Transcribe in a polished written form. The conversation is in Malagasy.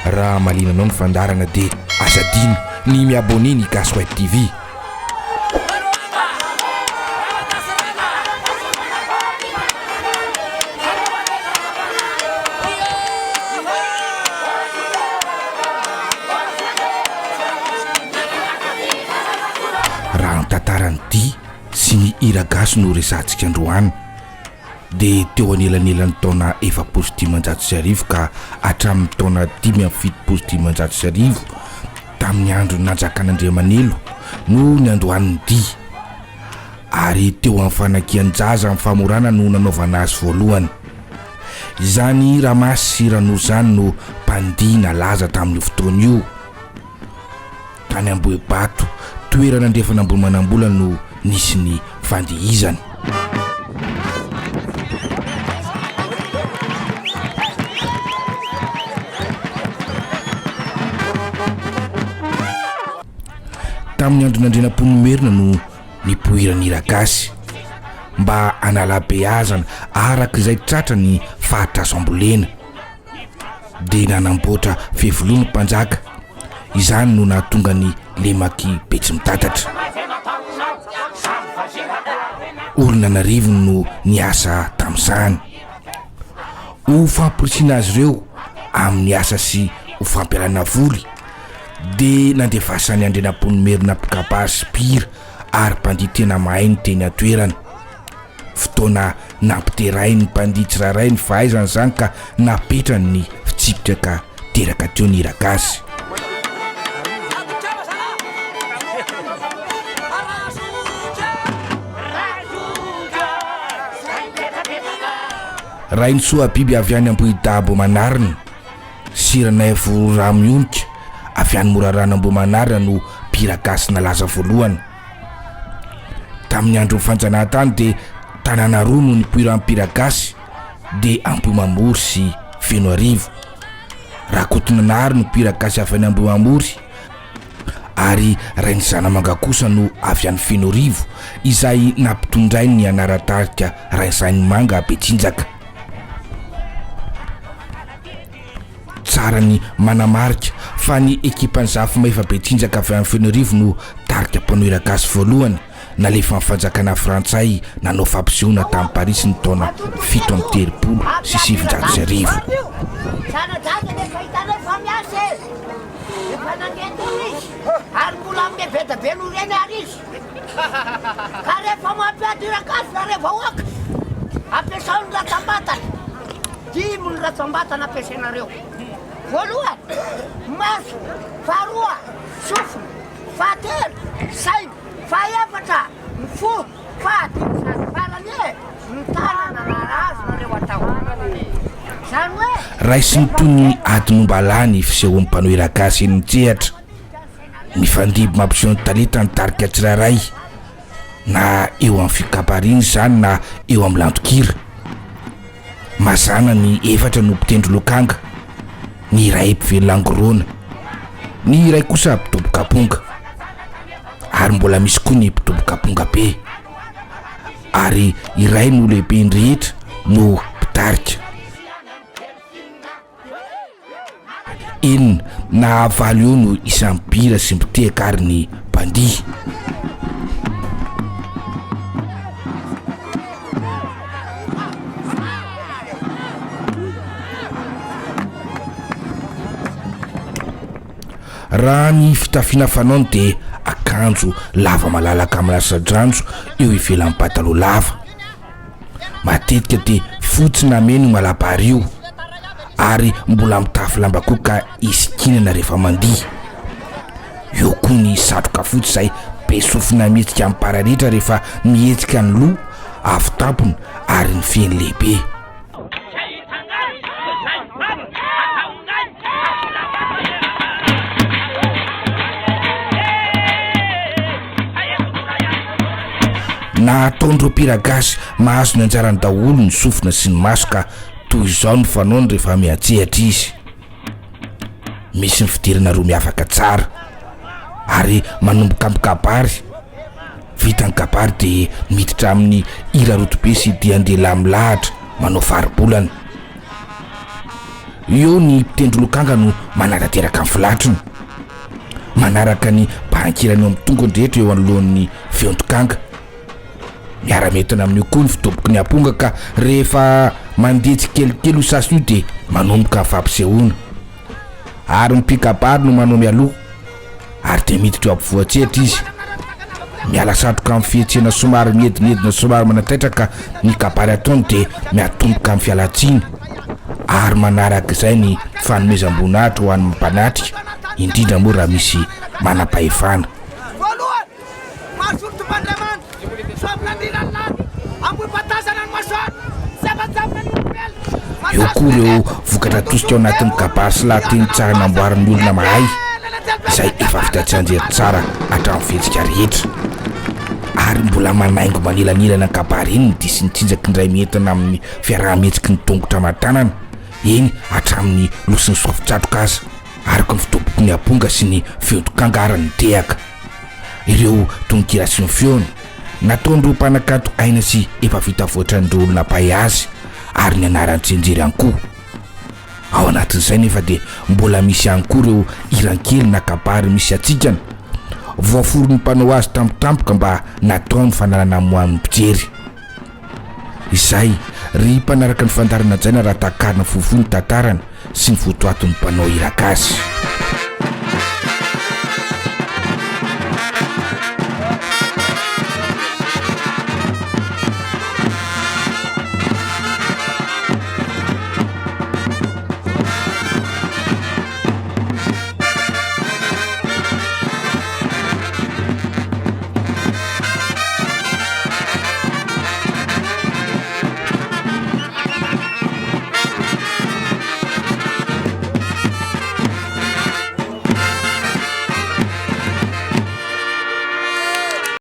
raha malinanao ny fandarana dia azadino ny miabone ny Gaswahili TV. Raha ny tantarany dia sy ny hira gasy no resantsika androany dia teo anelanelan'ny taona 1970 ka hatramin'ny taona 1970 tamin'ny andro nanjakan'Andriamanelo no ny androan'ny dia, ary teo amin'ny fanakian-jaza amin'ny famorana no nanaovana azy voalohany. Izany Ramasy sy Ranozany no mpandihy nalaza tamin'ny fotoana io. Tany Ambohibato, toerana andrefana ambony manambola no nisy ny fandihizany. Tamin'ny andro nandrenam-ponomerina no nipoirany hira gasy mba hanala-beazana araka izay tratra ny fahatraso ambolena dia nanamboatra fevoloana mpanjaka. Izany no nahatonga ny Lemaky Betsimitantatra. Olonanarivo no niasa tamin'izany ho fampirisiana azy ireo amin'ny asa sy ho fampiarana voly dia nandefasany andrenam-ponomerina mpikapa sy mpira ary mpandihy tena mahay ny teny atoerana. Fotoana nampiterainy ny mpandihy tsiraray ny fahaizany izany ka napetrany ny fitsipika ka teraka teo ny hira gasy. Rainy soa biby avy any Ambohidabo Manarina, Siranay Voramionika avy any Morarana Ambohimanarina no mpira gasy nalaza voalohany. Tamin'ny andro fanjanahantany dia tanàna roa no nipoira mpira gasy dia Ambohimamory sy Fenoarivo. Rakotonanary no mpira gasy avy any Ambohimamory ary Rainy Zanamanga kosa no avy any Fenoarivo izay nampitondray ny anaratarika Rainy Zanimanga Betsinjaka. Tsara ny manamarika fa ny ekipan'ny Zafy Maefa Betsinjaka avy any Fenoarivo no tarika mpanao hira gasy voalohany nalefa amin'ny fanjakana Frantsay nanao fampisehoana tamin'ny Paris ny taona 17 sy 700 ary mbola amin'ny beta be no reny ary izy ka rehefa mampiady hira gasy na rehefa oaka ampiasao ny ratsambatana. Dimy ny ratsambatana ampiasainareo: voalohany maso, faharoa sofina, fahatelo saina, fahaefatra ny fo, fahadimy zany farany ny tanana narazy nareo atao. Zany hoe raisiny toy ny adinom-balahy ny fisehoan'ny mpanao hira gasy eny mitsehatra. Ny fandiby mampiseho ny talenta ny tarika tsiraray na eo amin'ny fikapariny izany na eo amin'ny lantokira. Mazana ny efatra no mpitendry lokanga, ny iray mpivelona angorona, ny iray kosa mpitobokaponga, ary mbola misy koa ny mpitobokaponga be, ary iray no lehibe ny rehetra no mpitarika. Enina na valo eo no isan'ny mpihira sy mpitehaka ary ny mpandihy. Raha ny fitafiana fanaony dia akanjo lava malalaka amin'ny lasatranjo eo ivelan'ny pataloha lava. Matetika dia fotsy na mena no malabary io ary mbola mitafy lamba koa ka isikinana rehefa mandihy. Eo koa ny satroka fotsy izay be sofina mihetsika amin'ny pararitra rehefa mihetsika ny loha, afo tampony ary ny feny lehibe. Na ataon'ireo mpira gasy mahazo ny anjarany daholo ny sofina sy ny maso ka toy izao ny fanaony rehefa mihatsehatra izy. Misy ny fidirana roa miafaka tsara ary manomboka amin'ny kabary. Vita ny kabary dia miditra amin'ny hira rotobe sy dia andeha lahatra manao faribolana. eo ny mpitendry lokanga no manarateraka amin'ny filatriny, manaraka ny bankirany eo amin'ny tongony rehetra eo anolohan'ny feon-tokanga. Miara-metina amin'io koa ny fitoboky ny amponga ka rehefa mandeha tsikelikely ho sasy io dia manomboka fampisehoana, ary ny pikabary no manao mialoha ary dia miditra eo ampovoan-tsehatra izy, miala satroka amin'ny fihetsena somary miedinedina somary manataitraka ny kabary ataony dia miatomboka amin'ny fialatsiny ary manaraka izay ny fanomezam-boninahitra ho an'ny mpanatry, indrindra moa raha misy manam-pahefana. Eo koa ireo vokatra tosika ao anatin'ny kabary sy lahateny tsara namboarin'ny olona mahay izay efa vita tsy anjery tsara hatramin'ny fihetsika rehetra, ary mbola manaingo manilanilana ny kabary iny dia sy nitsinjaky indray mientina amin'ny fiaraha-metsiky ny tongotra aman-tanana eny hatramin'ny losin'ny soafitsatroka aza, araka ny fitoboky ny amponga sy ny feon-tokanga ary ny tehaka. Ireo tononkira sy ny feony nataon'ireo mpanakanto aina sy efa vita voatran'ireo olona mpahay azy ary ny anarany tsenjery ihany koa. Ao anatin'izay nefa dia mbola misy ihany koa ireo irankely na kabary misy atsikana voaforon'ny mpanao azy tampotampoka mba natao ny fanalana moan'ny mpijery. Izay ry mpanaraka ny fandarana jaina raha takarina fofoa ny tantarana sy ny votoaton'ny mpanao hira gasy.